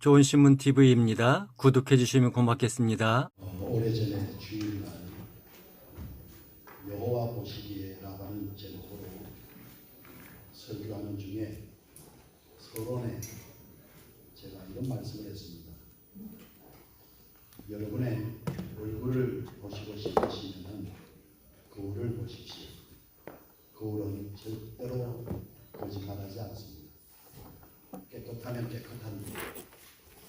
좋은 신문 TV입니다. 구독해 주시면 고맙겠습니다. 오래전에 주일날 여호와 보시기에 나가는 제목으로 설교하는 중에 서론에 제가 이런 말씀을 했습니다. 여러분의 얼굴을 보시고 싶으시면 거울을 보십시오. 거울은 절대로 거짓말하지 않습니다. 깨끗하면 깨끗한 데,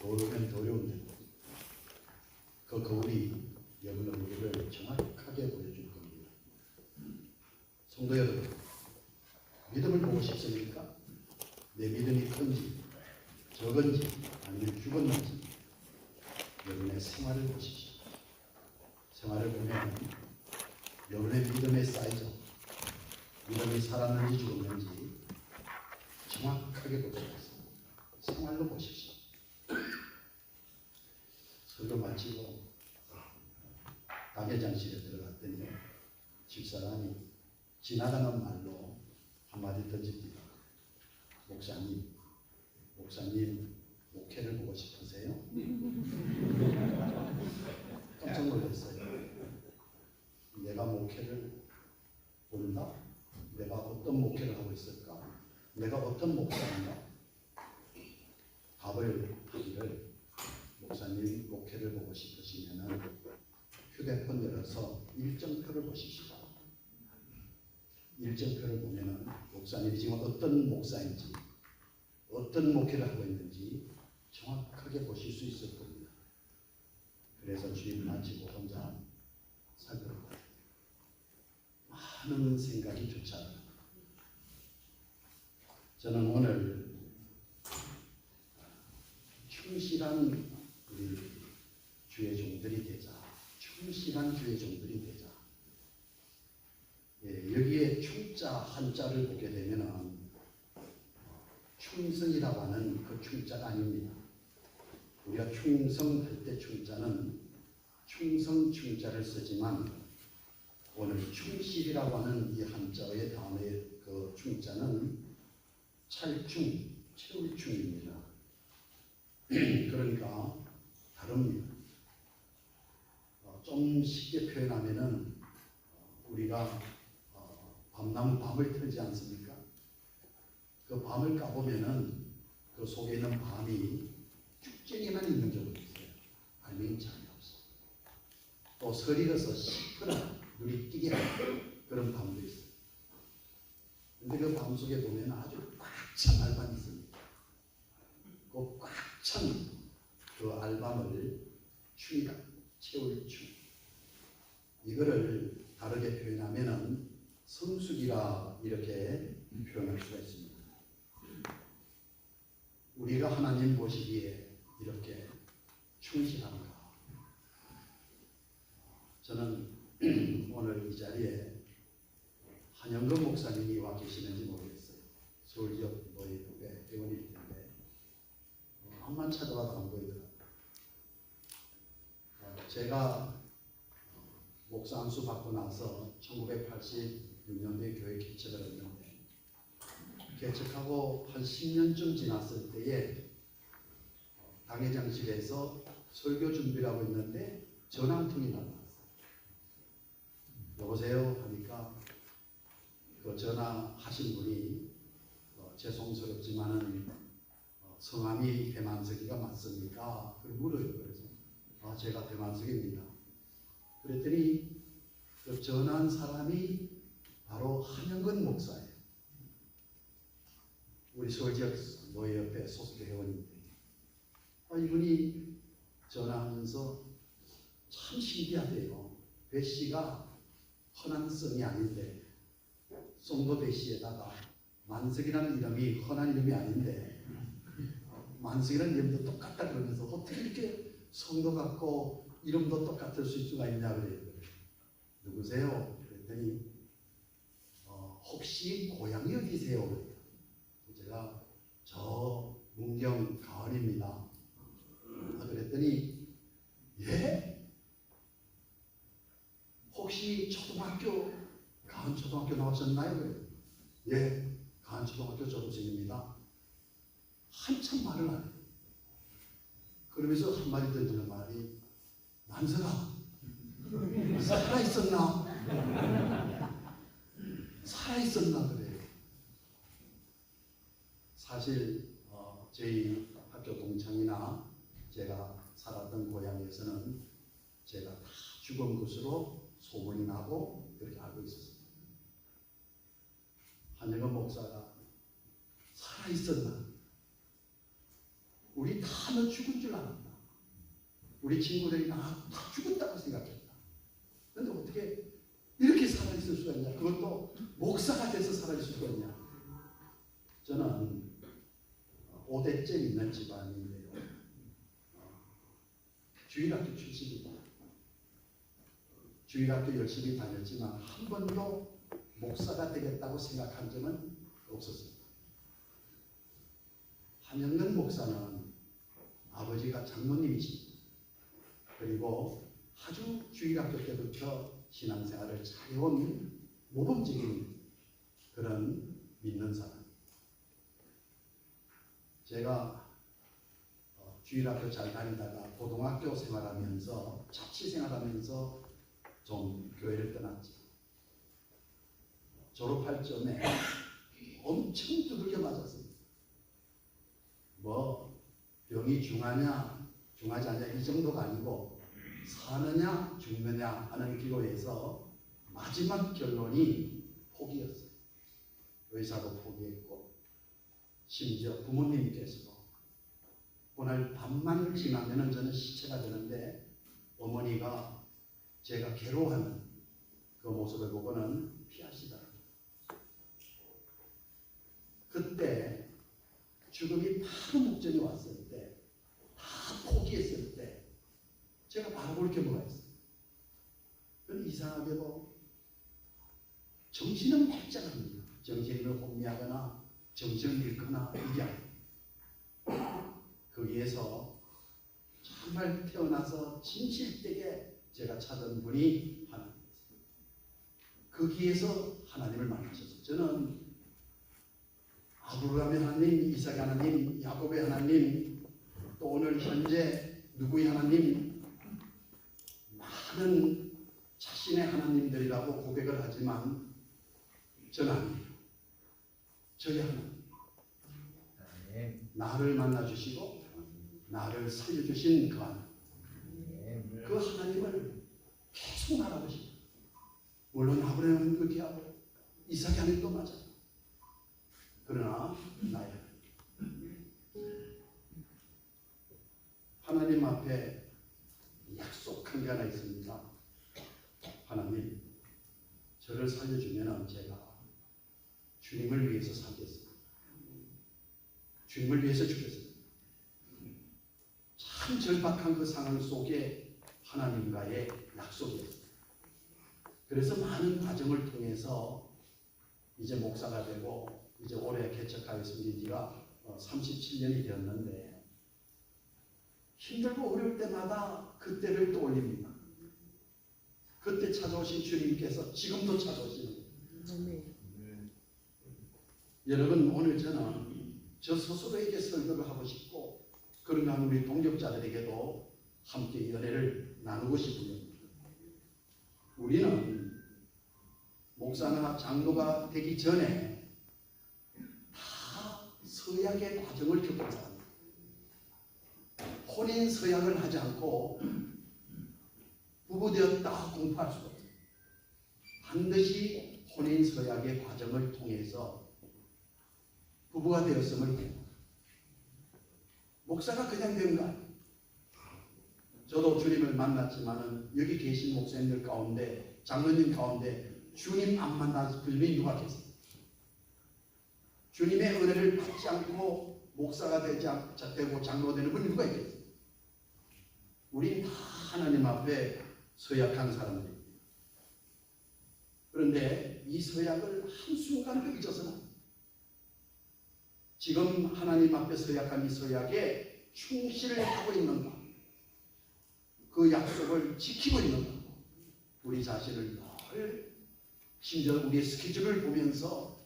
더러우면 더러운 데, 그 거울이 여러분의 얼굴을 정확하게 보여줄 겁니다. 성도 여러분, 믿음을 보고 싶습니까? 내 믿음이 큰지 적은지 아니면 죽었는지 여러분의 생활을 보십시오. 생활을 보면 여러분의 믿음의 사이즈, 믿음이 살았는지 죽었는지 정확하게 볼 수가 있습니다. 생활로 보십시오. 설교 마치고 담회장실에 들어갔더니 집사람이 지나가는 말로 한마디 던집니다. 목사님 목회를 보고 싶으세요? 깜짝 놀랐어요. 내가 목회를 본다? 내가 어떤 목회를 하고 있을까? 내가 어떤 목사인가? 답을 하기를, 목사님 목회를 보고 싶으시면 휴대폰 열어서 일정표를 보십시오. 일정표를 보면은 목사님이 지금 어떤 목사인지, 어떤 목회를 하고 있는지 정확하게 보실 수 있을 겁니다. 그래서 주일 마치고 혼자 살펴봤다. 많은 생각이 좋잖아요. 저는 오늘 충실한 우리 주의 종들이 되자, 충실한 주의 종들이 되자. 여기에 충자 한자를 보게 되면은 충성이라고 하는 그 충자가 아닙니다. 우리가 충성할 때 충자는 충성 충자를 쓰지만 오늘 충실이라고 하는 이 한자의 다음에 그 충자는 찰충, 채울충입니다. 그러니까 다릅니다. 좀 쉽게 표현하면은 우리가 밤나무 밤을 틀지 않습니까? 그 밤을 까보면은 그 속에 있는 밤이 쭉쟁이만 있는 경우도 있어요. 알맹이 전혀 없어. 또 서리가서 시끄러 눈이 띄게 하는 그런 밤도 있어요. 근데 그 밤 속에 보면 아주 꽉 찬 알밤이 있습니다. 그 꽉 찬 그 알밤을 충이다, 채울 충. 이거를 다르게 표현하면은 성숙이라 이렇게 표현할 수가 있습니다. 우리가 하나님 보시기에 이렇게 충실한가? 저는 오늘 이 자리에 한영근 목사님이 와 계시는지 모르겠어요. 서울지역 노예국의 회원일 텐데 한만 찾아봐도 안 보이더라고요. 제가 목사 안수 받고 나서 1986년도에 교회 개척을 했는데, 개척하고 한 10년쯤 지났을 때에 당회장실에서 설교 준비를 하고 있는데 전화 한 통이 날라왔어요. 여보세요 하니까 그 전화하신 분이 죄송스럽지만은 성함이 대만석이가 맞습니까? 그걸 물어요. 그래서 제가 대만석입니다. 그랬더니 그 전화한 사람이 바로 한영근 목사예요. 우리 서울지역 노예협회 소속 회원인데, 이분이 전화하면서 참 신기하대요. 배씨가 흔한 성이 아닌데, 송도 배씨에다가 만석이라는 이름이 흔한 이름이 아닌데 만석이라는 이름도 똑같다 그러면서 어떻게 이렇게 성도 같고 이름도 똑같을 수가 있냐 그래요. 누구세요? 그랬더니 혹시 고향이 어디세요? 그래요. 제가 저 문경 가을입니다. 그랬더니 예? 혹시 초등학교 가은초등학교 나오셨나요? 그래요. 예, 가은초등학교 졸업생입니다. 한참 말을 안 해요. 그러면서 한마디 던지는 말이, 만석아, 살아있었나? 살아있었나 그래요. 사실 저희 학교 동창이나 제가 살았던 고향에서는 제가 다 죽은 것으로 소문이 나고 그렇게 알고 있었습니다. 한영은 목사가 살아있었나? 우리 다 너 죽은 줄 알았다. 우리 친구들이 다 죽었다고 생각했다. 그런데 어떻게 이렇게 살아있을 수가 있냐? 그것도 목사가 돼서 살아있을 수가 있냐? 저는 5대째 있는 집안인데요. 주일학교 출신입니다. 주일학교 열심히 다녔지만 한 번도 목사가 되겠다고 생각한 적은 없었습니다. 한영근 목사는 아버지가 장로님이십니다. 그리고 아주 주일학교 때부터 신앙생활을 잘해온 모범적인 그런 믿는 사람. 제가 주일학교 잘 다니다가 고등학교 생활하면서 자취 생활하면서 좀 교회를 떠났죠. 졸업할 점에 엄청 두들겨 맞았습니다. 뭐 병이 중하냐 중하지 않냐 이 정도가 아니고 사느냐 죽느냐 하는 기로에서 마지막 결론이 포기였어요. 의사도 포기했고 심지어 부모님께서도 오늘 밤만 지나면 저는 시체가 되는데 어머니가 제가 괴로워하는 그 모습을 보고는 피하시더라고요. 그때 죽음이 바로 목전에 왔을 때, 다 포기했을 때 제가 바로 볼 게 뭐가 있어요. 그런데 이상하게도 정신은 멀쩡합니다. 정신을 혼미하거나 정신을 잃거나 이게 아니에요. 거기에서 정말 태어나서 진실되게 제가 찾은 분이 하나님이었어요. 거기에서 하나님을 만나셔서 저는 아브라함의 하나님, 이삭의 하나님, 야곱의 하나님, 또 오늘 현재 누구의 하나님, 많은 자신의 하나님들이라고 고백을 하지만 저는 아니에요. 저희 하나님. 나를 만나주시고 나를 살려주신 그 하나님. 그 하나님을 계속 알아보십니다. 물론 아브라함은 그렇게 하고 이삭의 하나님도 맞아요. 그러나 나의 하나님 앞에 약속한 게 하나 있습니다. 하나님, 저를 살려주면 제가 주님을 위해서 살겠습니다. 주님을 위해서 죽겠습니다. 참 절박한 그 상황 속에 하나님과의 약속이었습니다. 그래서 많은 과정을 통해서 이제 목사가 되고 이제 올해 개척하게 생긴 지가 37년이 되었는데 힘들고 어려울 때마다 그때를 떠올립니다. 그때 찾아오신 주님께서 지금도 찾아오시는 거예요. 여러분, 오늘 저는 저 스스로에게 설교를 하고 싶고 그러면 우리 동역자들에게도 함께 연애를 나누고 싶은 겁니다. 우리는 목사나 장로가 되기 전에 다 서약의 과정을 겪은 사람입니다. 혼인 서약을 하지 않고 부부되었다 공포할 수가 없어요. 반드시 혼인 서약의 과정을 통해서 부부가 되었음을 됩니다. 목사가 그냥 된 거 아니에요. 저도 주님을 만났지만은 여기 계신 목사님들 가운데 장로님 가운데 주님 안 만나서 분이 누가 계세요? 주님의 은혜를 받지 않고 목사가 되고 장로가 되는 분이 누가 있겠어요? 우린 다 하나님 앞에 서약한 사람들입니다. 그런데 이 서약을 한순간도 잊어서는 안 돼요. 지금 하나님 앞에 서약한 이 서약에 충실을 하고 있는가? 그 약속을 지키고 있는가? 우리 자신을 늘 심지어 우리의 스케줄을 보면서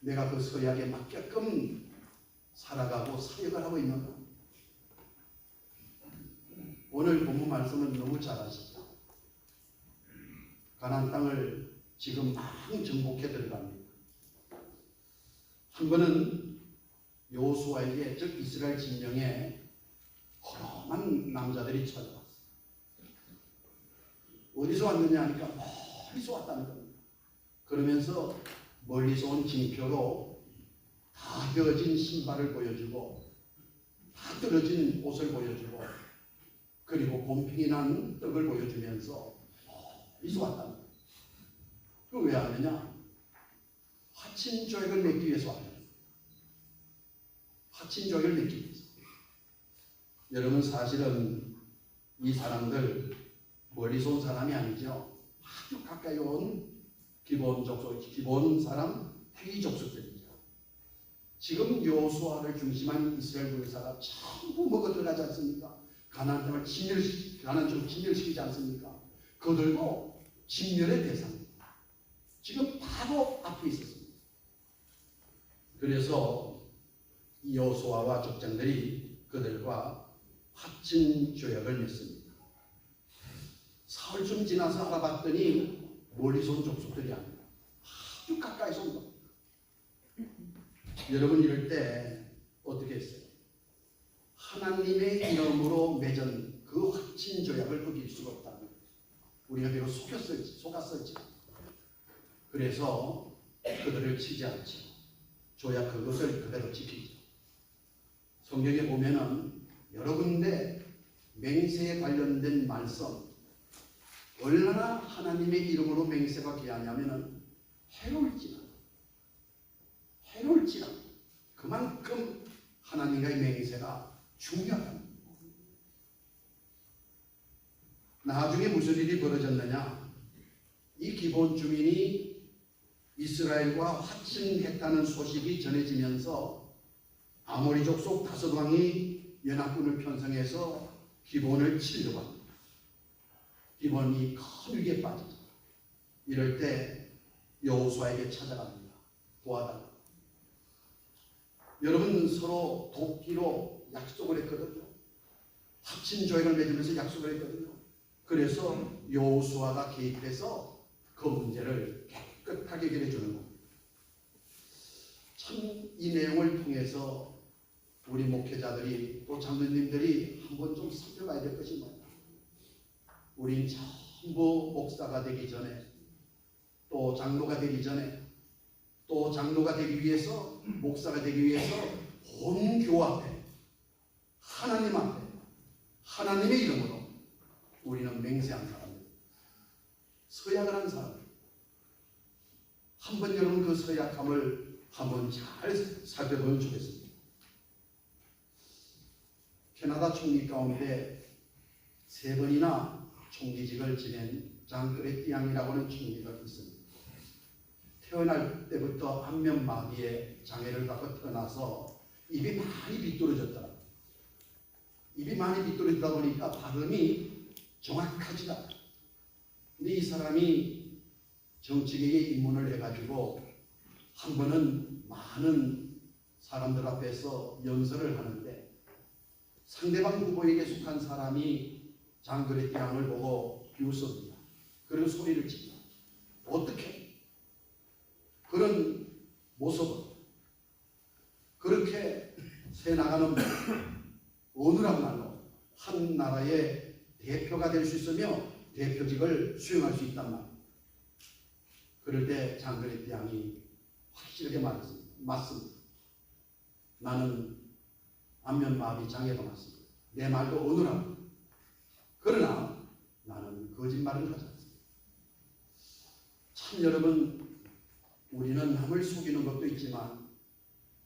내가 그 서약에 맞게끔 살아가고 사역을 하고 있는가? 오늘 본문 말씀은 너무 잘 아시죠? 가나안 땅을 지금 막 정복해 들어갑니다. 한 번은 여호수아에게, 즉 이스라엘 진영에 허름한 남자들이 찾아왔어요. 어디서 왔느냐 하니까 멀리서 왔다는 겁니다. 그러면서 멀리서 온 징표로 다 헤어진 신발을 보여주고 다 떨어진 옷을 보여주고 그리고 곰팡이 난 떡을 보여주면서 멀리서 왔다는 거예요. 그걸 왜 하느냐? 화친 조약을 맺기 위해서 왔다. 화친 조약을 맺기 위해서. 여러분, 사실은 이 사람들 멀리서 온 사람이 아니죠. 아주 가까이 온 기본 족속, 기본 사람, 회의 족속들이죠. 지금 여호수아를 중심한 이스라엘 군사가 전부 먹어 들어가지 않습니까? 가나안 땅을 가나안 쪽을 침멸시키지 않습니까? 그들도 진멸의 대상입니다. 지금 바로 앞에 있었습니다. 그래서 이 여호수아와 족장들이 그들과 화친 조약을 맺습니다. 사흘쯤 지나서 알아봤더니 멀리서 온 족속들이 아니라 아주 가까이서 온 겁니다. 여러분, 이럴 때 어떻게 했어요? 하나님의 이름으로 맺은 그 화친 조약을 어길 수가 없다는 거예요. 우리가 비록 속았을지 그래서 그들을 치지 않죠. 조약 그것을 그대로 지키죠. 성경에 보면은 여러 군데 맹세에 관련된 말씀, 얼마나 하나님의 이름으로 맹세가 귀하냐면은 해로울지라 그만큼 하나님과의 맹세가 중요하다. 나중에 무슨 일이 벌어졌느냐? 이 기본 주민이 이스라엘과 화친했다는 소식이 전해지면서 아모리 족속 5왕이 연합군을 편성해서 기본을 치려고 합니다. 기본이 큰 위기에 빠지죠. 이럴 때 여호수아에게 찾아갑니다. 도와달라. 여러분, 서로 돕기로 약속을 했거든요. 합친 조약을 맺으면서 약속을 했거든요. 그래서 여호수아가 개입해서 그 문제를 깨끗하게 해결해 주는 겁니다. 참 이 내용을 통해서 우리 목회자들이 또 장로님들이 한번 좀 살펴봐야 될 것이 뭐냐. 우린 전부 목사가 되기 전에, 또 장로가 되기 전에, 또 장로가 되기 위해서, 목사가 되기 위해서 온 교회 앞에, 하나님 앞에, 하나님의 이름으로 우리는 맹세한 사람입니다. 서약을 한 사람. 한번 여러분 그 서약함을 한번 잘 살펴보면 좋겠습니다. 캐나다 총리 가운데 3번이나 총리직을 지낸 장 그레티앙이라고 하는 총리가 있습니다. 태어날 때부터 안면마비의 장애를 갖고 태어나서 입이 많이 비뚤어졌더라. 입이 많이 비뚤어지다 보니까 발음이 정확하지가 않아요. 근데 이 사람이 정치계에 입문을 해가지고 한 번은 많은 사람들 앞에서 연설을 하는데 상대방 후보에게 속한 사람이 장 그레티앙을 보고 비웃습니다. 그리고 소리를 칩니다. 어떻게 그런 모습을 그렇게 새나가는 어느한 말로 한 나라의 대표가 될 수 있으며 대표직을 수행할 수 있단 말이에요. 그럴 때 장 그레티앙이 확실하게 말했습니다. 맞습니다. 나는 안면마비 장애가 맞습니다. 내 말도 어느하고 그러나 나는 거짓말을 하지 않습니다. 참 여러분, 우리는 남을 속이는 것도 있지만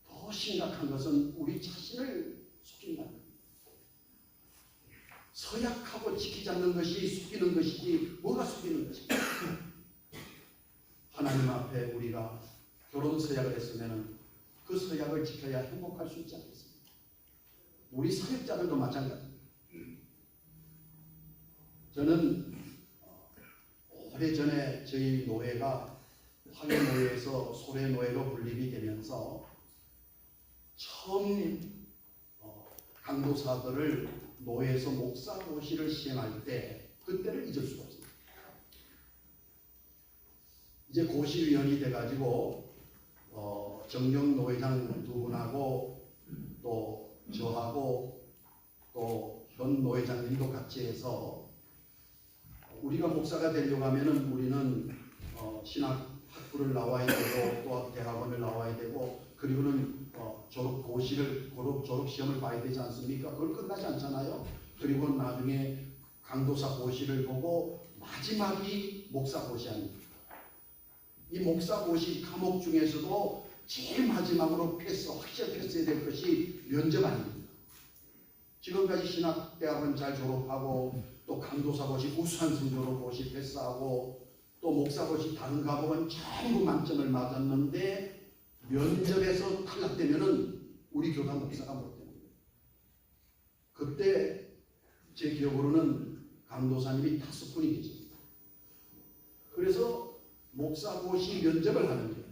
더 심각한 것은 우리 자신을 속인다는 겁니다. 서약하고 지키지 않는 것이 속이는 것이지 뭐가 속이는 것입니까? 하나님 앞에 우리가 결혼 서약을 했으면 그 서약을 지켜야 행복할 수 있지 않겠습니까? 우리 사역자들도 마찬가지입니다. 저는 오래전에 저희 노회가 화교노회에서 소래노회로 분립이 되면서 처음 강도사들을 노예에서 목사 고시를 시행할 때 그때를 잊을 수가 없습니다. 이제 고시위원이 돼가지고 정경 노회장 두 분하고 또 저하고 또 현 노회장님도 같이 해서 우리가 목사가 되려고 하면은 우리는 신학 학부를 나와야 되고 또 대학원을 나와야 되고 그리고는 졸업 시험을 봐야 되지 않습니까? 그걸 끝나지 않잖아요. 그리고 나중에 강도사 고시를 보고 마지막이 목사 고시 아닙니까? 이 목사 고시 과목 중에서도 제일 마지막으로 확실히 패스해야 될 것이 면접 아닙니까? 지금까지 신학대학원 잘 졸업하고 또 강도사 고시 우수한 성적으로 고시 패스하고 또 목사 고시 다른 과목은 전부 만점을 맞았는데 면접에서 탈락되면은 우리 교단 목사가 못 되는 거예요. 그때 제 기억으로는 강도사님이 5분이 계십니다. 그래서 목사 고시 면접을 하는데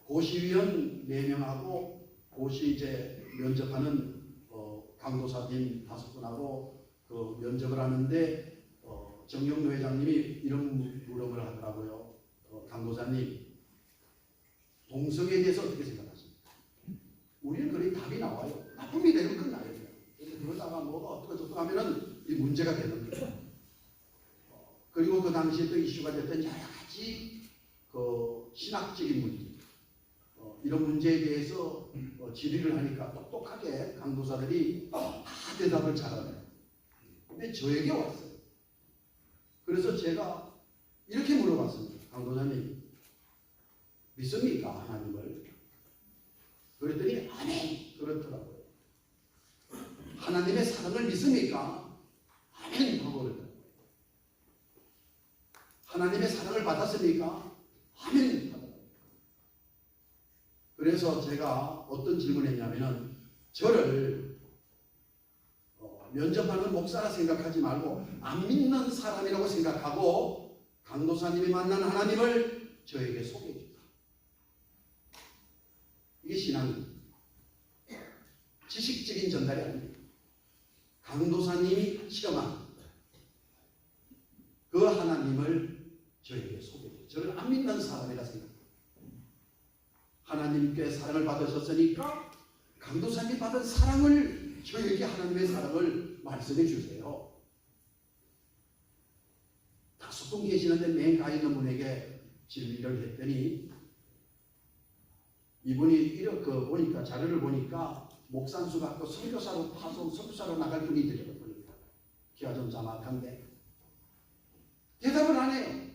고시위원 4명하고 고시 이제 면접하는 강도사님 5분하고 그 면접을 하는데 정경노 회장님이 이런 물음을 하더라고요. 강도사님, 동성애에 대해서 어떻게 생각하십니까? 우리는 그래 답이 나와요. 나쁨이 되면 끝나요. 그래서 그러다가 뭐가 어떻게 하면은 이 문제가 되는 거예요. 그리고 그 당시에 또 이슈가 됐던 여러 가지 그 신학적인 문제, 이런 문제에 대해서 질의를 하니까 똑똑하게 강도사들이 다 대답을 잘하네요. 근데 저에게 왔어요. 그래서 제가 이렇게 물어봤습니다. 강도사님, 믿습니까? 하나님을? 그랬더니 아멘! 그렇더라고요. 하나님의 사랑을 믿습니까? 아멘! 하고 그러더라고요. 하나님의 사랑을 받았습니까? 아멘! 하더라고요. 그래서 제가 어떤 질문을 했냐면은 저를 면접하는 목사라 생각하지 말고 안 믿는 사람이라고 생각하고 강도사님이 만난 하나님을 저에게 소개해 주라. 이게 신앙입니다. 지식적인 전달이 아닙니다. 강도사님이 체험한 그 하나님을 저에게 소개해 주라. 저를 안 믿는 사람이라 생각합니다. 하나님께 사랑을 받으셨으니까 강도사님이 받은 사랑을 저에게 하나님의 사랑을 말씀해 주세요. 5분 계시는데 맨 가 있는 분에게 질의를 했더니 이분이 이렇게 보니까 자료를 보니까 목산수 갖고 선교사로 파송 선교사로 나갈 분이더라고요. 보니까 기가 좀 자막한데 대답을 안 해요.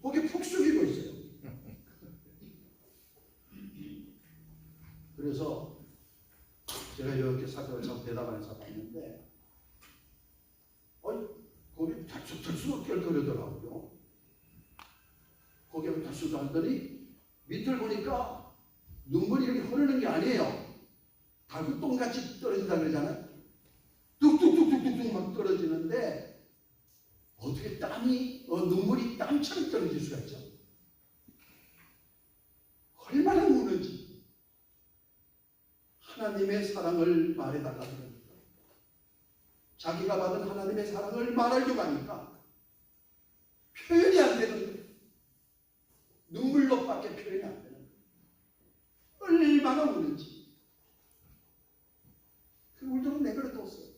거기 푹 숙이고 있어요. 그래서 제가 이렇게 사건을 참 대답하면서 봤는데 거기 덜수덜수 결거리더라고요. 거기에 덜수도 하더니 밑을 보니까 눈물이 이렇게 흐르는 게 아니에요. 달구똥같이 떨어진다 그러잖아요. 뚝뚝뚝뚝뚝뚝 막 떨어지는데 어떻게 땀이 눈물이 땀처럼 떨어질 수가 있죠? 얼마나 우는지 하나님의 사랑을 말해달라고 합니다. 자기가 받은 하나님의 사랑을 말하려고 하니까 표현이 안 되는 거예요. 눈물로밖에 표현이 안 되는 거예요. 얼마나 우는지. 그 울도록 내버려뒀어요.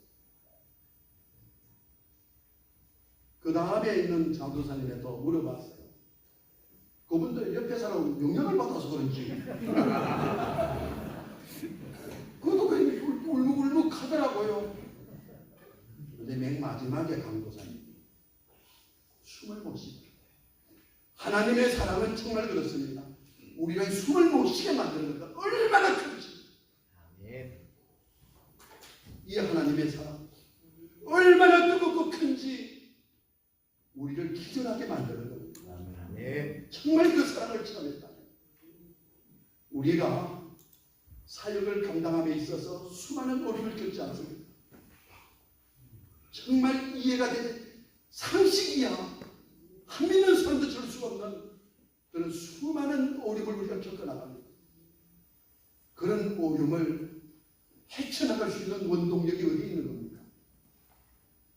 그 다음에 있는 장도사님에 또 물어봤어요. 그분들 옆에 사람 영향을 받아서 그런지 그것도 그냥 울먹울먹 하더라고요. 근데 맨 마지막에 강도사님 숨을 못 쉬게 하나님의 사랑은 정말 그렇습니다. 우리가 숨을 못 쉬게 만드는 것 얼마나 큰지. 이 하나님의 사랑 얼마나 뜨겁고 큰지 우리를 기절하게 만드는 겁니다. 정말 그 사랑을 체험했다. 우리가 사역을 감당함에 있어서 수많은 어려움을 겪지 않습니까? 정말 이해가 되는 상식이야. 안 믿는 사람도 줄 수 없는 그런 수많은 어려움을 우리가 겪어나갑니다. 그런 어려움을 헤쳐나갈 수 있는 원동력이 어디 있는 겁니까?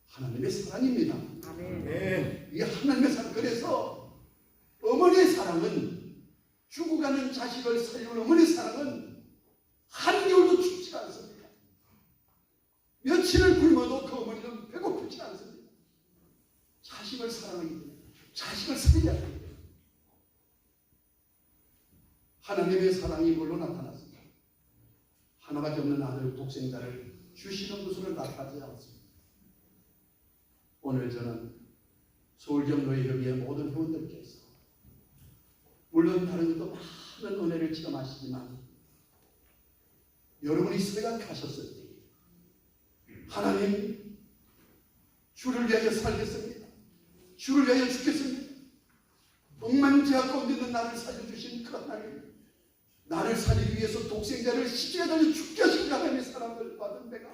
하나님의 사랑입니다. 아멘. 이 하나님의 사랑. 그래서 어머니의 사랑은, 죽어가는 자식을 살리는 어머니의 사랑은 한겨울도 춥지 않습니다. 며칠을 굶어도 그 어머니는 배고프지 않습니다. 자식을 사랑하기 때문에, 자식을 살려야 합니다. 하나님의 사랑이 이걸로 나타났습니다. 하나밖에 없는 아들 독생자를 주시는 것으로 나타나지 않습니다. 오늘 저는 서울경로회협의회 모든 회원들께서 물론 다른 것도 많은 은혜를 체험하시지만 여러분이 생각하셨을 때 하나님, 주를 위하여 살겠습니다. 주를 위하여 죽겠습니다. 억만제약 가운데 있는 나를 살려주신 그 하나님, 나를 살리기 위해서 독생자를 십자가에 달려 죽게 하신 하나님의 사랑을 받은 내가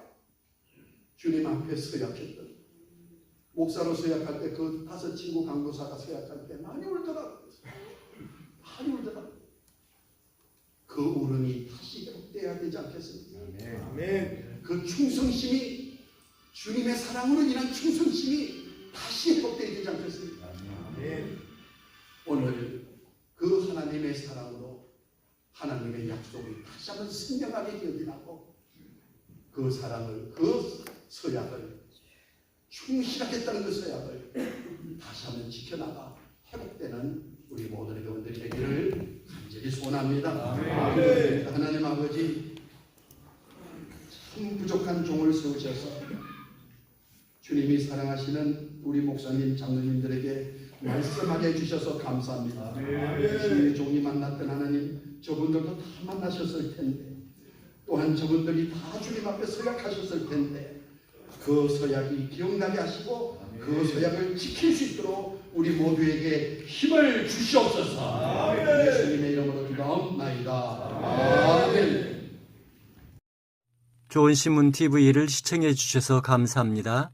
주님 앞에 서약했던, 목사로 서약할 때 그 5 친구 강도사가 서약할 때 많이 울더라고요. 많이 울더라고요. 그 울음이 다시 회복돼야 되지 않겠습니까? 아멘. 그 충성심이, 주님의 사랑으로 인한 충성심이 다시 회복돼야 되지 않겠습니까? 아멘. 오늘 그 하나님의 사랑으로 하나님의 약속이 다시 한번 생명하게 되어지라고 그 사랑을, 그 서약을, 충실하겠다는 그 서약을 다시 한번 지켜나가 회복되는 우리 모든 여러분들이 되기를 간절히 소원합니다. 아멘. 하나님 아버지, 참 부족한 종을 세우셔서 주님이 사랑하시는 우리 목사님, 장로님들에게 말씀하게 해주셔서 감사합니다. 주님의 종이 만났던 하나님, 저분들도 다 만나셨을 텐데, 또한 저분들이 다 주님 앞에 서약하셨을 텐데, 그 서약이 기억나게 하시고 그 서약을 지킬 수 있도록 우리 모두에게 힘을 주시옵소서. 예수님의 이름으로 기도하옵나이다. 아멘. 좋은 신문 TV를 시청해 주셔서 감사합니다.